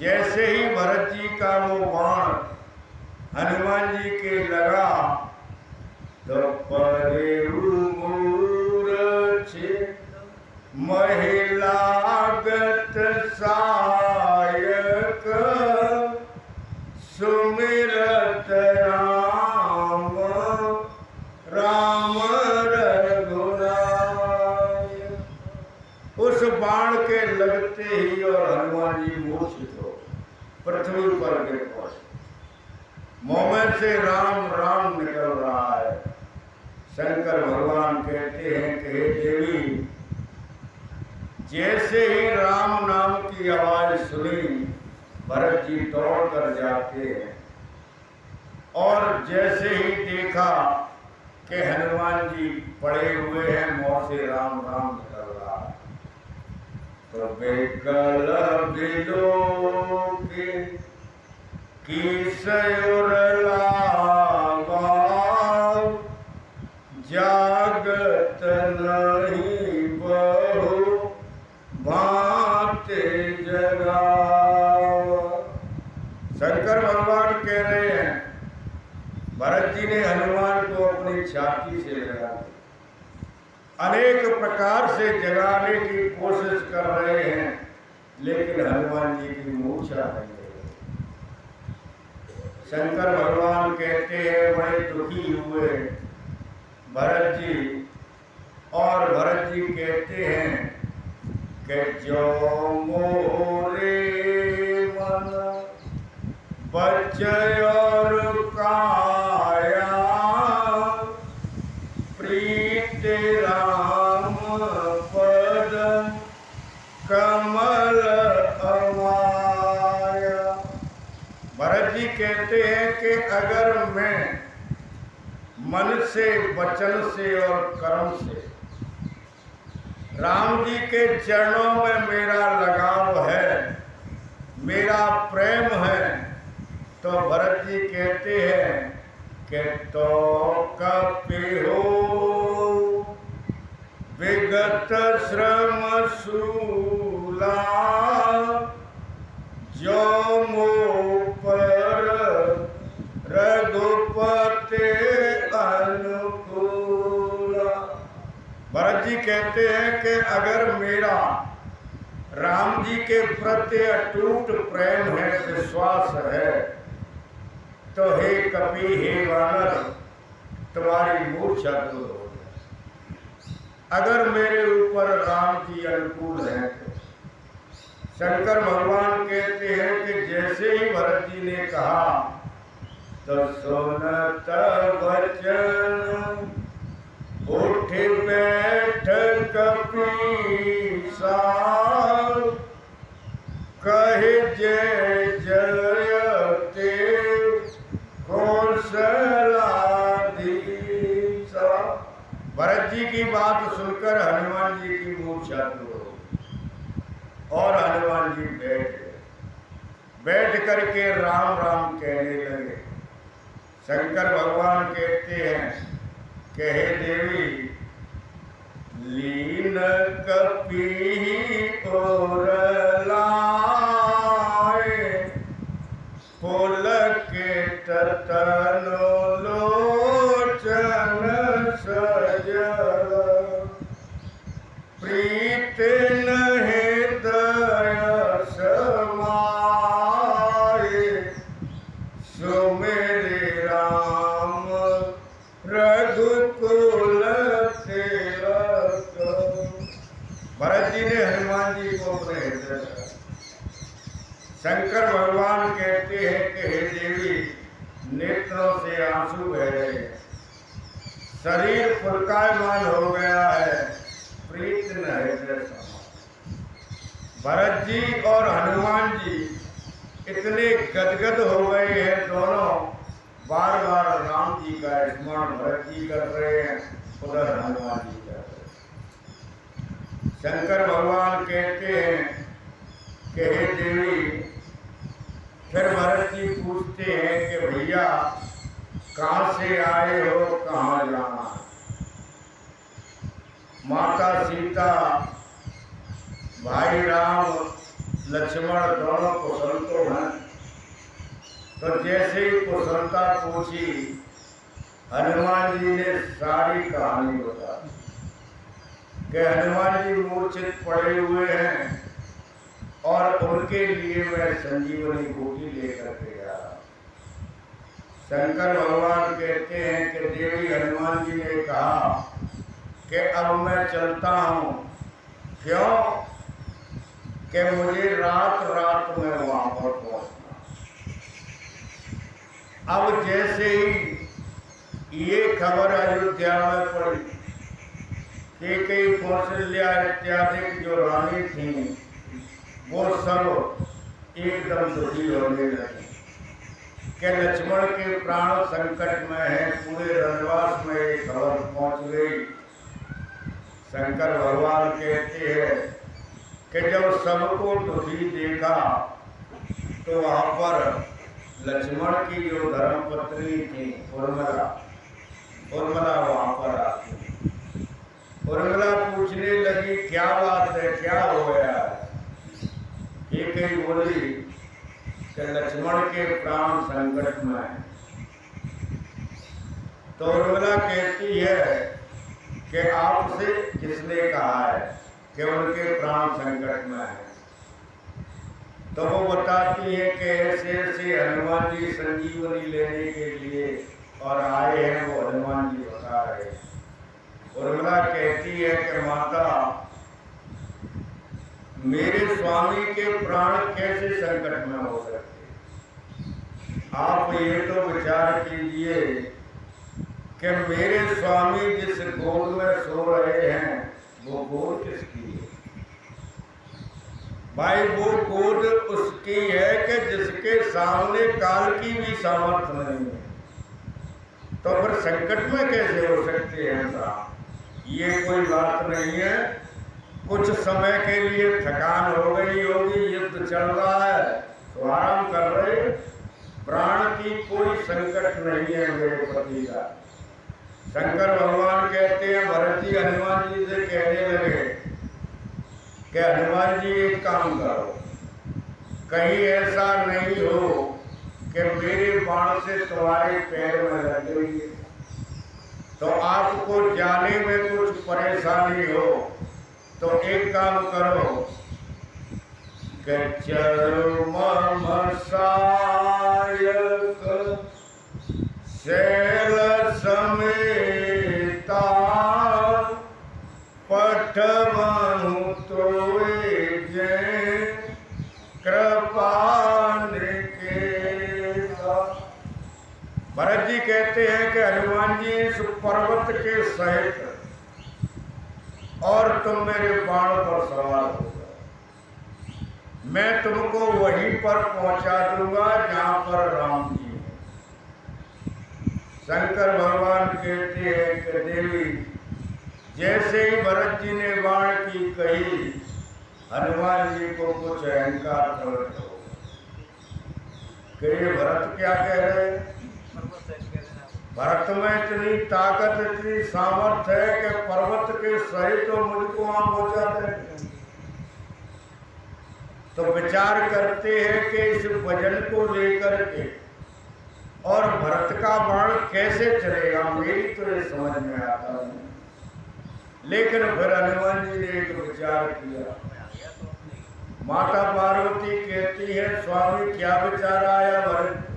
जैसे ही भरत जी का वो बाण हनुमान जी के लगा तो परे महिलागत सायक सुमिरत राम राम रघुराय। उस बाण के लगते ही और हनुमान जी मूर्छित हो पृथ्वी पर गिर पड़े। मुंह से राम राम निकल रहा है। शंकर भगवान कहते हैं कि हे देवी, जैसे ही राम नाम की आवाज सुनी भरत जी दौड़ कर जाते हैं और जैसे ही देखा कि हनुमान जी पड़े हुए हैं, मुंह से राम राम निकल रहा है, तो बेकल बिलोके की सयुर लावा जागत नहीं बहु भांति जगावा। शंकर भगवान कह रहे हैं भरत जी ने हनुमान को अपनी छाती से लगा दिया, अनेक प्रकार से जगाने की कोशिश कर रहे हैं, लेकिन हनुमान जी की मूर्छा नहीं है। शंकर भगवान कहते हैं बड़े दुखी हुए भरत जी, और भरत जी कहते हैं कि जो मोरे मन बचय और काया प्रीत राम पद कमल अमाया। भरत जी कहते हैं कि अगर मैं मन से, वचन से और कर्म से राम जी के चरणों में मेरा लगाव है, मेरा प्रेम है, तो भरत जी कहते हैं कि तो कपिहो विगत श्रम शूला जो मो पर रघुपति अनुकूला। भरत जी कहते हैं कि अगर मेरा राम जी के प्रति अटूट प्रेम है, विश्वास है, तो हे कपि, हे वानर, तुम्हारी मूर्छा दूर हो जाए। अगर मेरे ऊपर राम जी अनुकूल है तो। शंकर भगवान कहते हैं कि जैसे ही भरत जी ने कहा तो सुनत वचन उठ बैठ कपीसा कहे जय जयते कौशलाधीशा। भरत जी की बात सुनकर हनुमान जी की मूर्छा दूर हो और हनुमान जी बैठ करके राम राम कहने लगे। शंकर भगवान कहते हैं कि हे देवी, लीन कपि और लाए पुलकित तनु लोचन सजल प्रीत हृदय समाए सुमेरे राम रघुकुल तिलक। भरत जी ने हनुमान जी को अपने हृदय में। शंकर भगवान कहते हैं कि हे देवी, नेत्रों से आंसू बह रहे हैं, शरीर पुलकायमान हो गया है, प्रीत न हृदय समा। भरत जी और हनुमान जी इतने गदगद हो गए हैं, दोनों बार बार राम जी का स्मरण भरत जी कर रहे हैं, उधर हनुमान जी कर रहे हैं। शंकर भगवान कहते हैं कि हे देवी, फिर भरत जी पूछते हैं कि भैया कहाँ से आए हो, कहाँ जाना है? माता सीता, भाई राम, लक्ष्मण दोनों कुशल तो जैसे ही कुशलता पूछी, हनुमान जी ने सारी कहानी बता कि हनुमान जी मूर्छित पड़े हुए हैं और उनके लिए मैं संजीवनी बूटी लेकर के गया। शंकर भगवान कहते हैं कि देवी हनुमान जी ने कहा कि अब मैं चलता हूँ। क्यों? कि मुझे रात रात में वहां पर पहुंचना। अब जैसे ही ये खबर अयोध्या में पड़ी कि कई कौशल्या इत्यादि जो रानी थी वो सब एकदम दुखी होने लगी कि लक्ष्मण के प्राण संकट में है। पूरे रनवास में एक खबर पहुंच गई। शंकर भगवान कहते हैं कि जब सबको दुखी देखा तो वहां पर लक्ष्मण की जो धर्मपत्नी थी उर्मिला वहां पर आती। उर्मिला पूछने लगी, क्या बात है, क्या हो गया? एक ही बोली कि लक्ष्मण के प्राण संकट में है। तो उर्मिला कहती है कि आपसे किसने कहा है कि उनके प्राण संकट में है? तो वो बताती है कि ऐसे ऐसे हनुमान जी संजीवनी लेने के लिए और आए हैं। वो हनुमान जी बता रहे हैं। उर्मिला कहती है कि माता, मेरे स्वामी के प्राण कैसे संकट में हो सकते? आप ये तो विचार कीजिए कि मेरे स्वामी जिस गोद में सो रहे हैं वो गोद किसकी है? भाई वो गोद उसकी है कि जिसके सामने काल की भी सामर्थ्य नहीं है। तो फिर संकट में कैसे हो सकते हैं साहब? ये कोई बात नहीं है। कुछ समय के लिए थकान हो गई होगी, युद्ध चल रहा है तो आराम कर रहे। प्राण की कोई संकट नहीं है मेरे पति का। शंकर भगवान कहते हैं, भरत जी हनुमान जी से कहने लगे कि हनुमान जी एक काम करो, कहीं ऐसा नहीं हो कि मेरे बाण से तुम्हारे पैर में लग गई तो आपको जाने में कुछ परेशानी हो। तो एक काम करो कि चर्म सायक शैल समेता पठवहु तोए जय कृपा निकेता। भरत जी कहते हैं कि हनुमान जी इस पर्वत के सहित और तुम मेरे बाण पर सवार होगा। मैं तुमको वहीं पर पहुंचा दूंगा जहां पर राम जी हैं। शंकर भगवान कहते हैं कि देवी, जैसे ही भरत जी ने बाण की कही, हनुमान जी को कुछ अहंकार प्रकट हो कि ये भरत क्या कह रहे हैं? भरत में इतनी ताकत, इतनी सामर्थ्य है कि पर्वत के सहित तो मुझको वहां पहुंचा दे। तो विचार करते हैं कि इस वजन को लेकर के और भरत का बाण कैसे चलेगा, मेरी तो ये समझ में आता नहीं। लेकिन फिर हनुमान जी ने एक विचार किया। माता पार्वती कहती है, स्वामी क्या विचार आया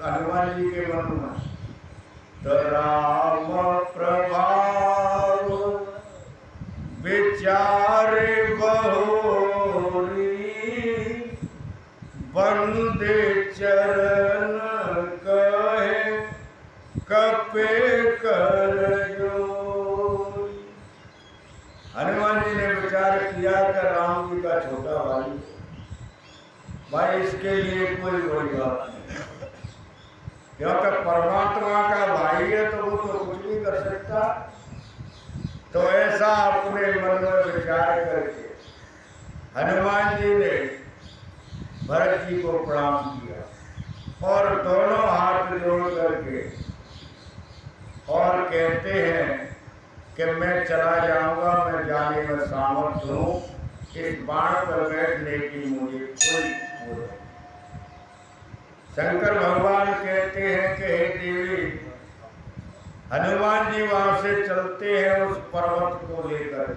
हनुमान जी के मन में? तो राम प्रभाव विचारे बहुरी बंदे चरण कहे कपे कर जोई। हनुमान जी ने विचार किया कि राम जी का छोटा भाई इसके लिए कोई बात नहीं, क्योंकि परमात्मा का भाई है तो वो तो कुछ नहीं कर सकता। तो ऐसा अपने मन में विचार करके हनुमान जी ने भरत जी को प्रणाम किया और दोनों हाथ जोड़ करके और कहते हैं कि मैं चला जाऊंगा, मैं जाने में सामर्थ्य हूँ, इस बाण पर बैठने की मुझे कोई शंकर भगवान कहते हैं कि हे देवी, हनुमान जी वहां से चलते हैं उस पर्वत को लेकर,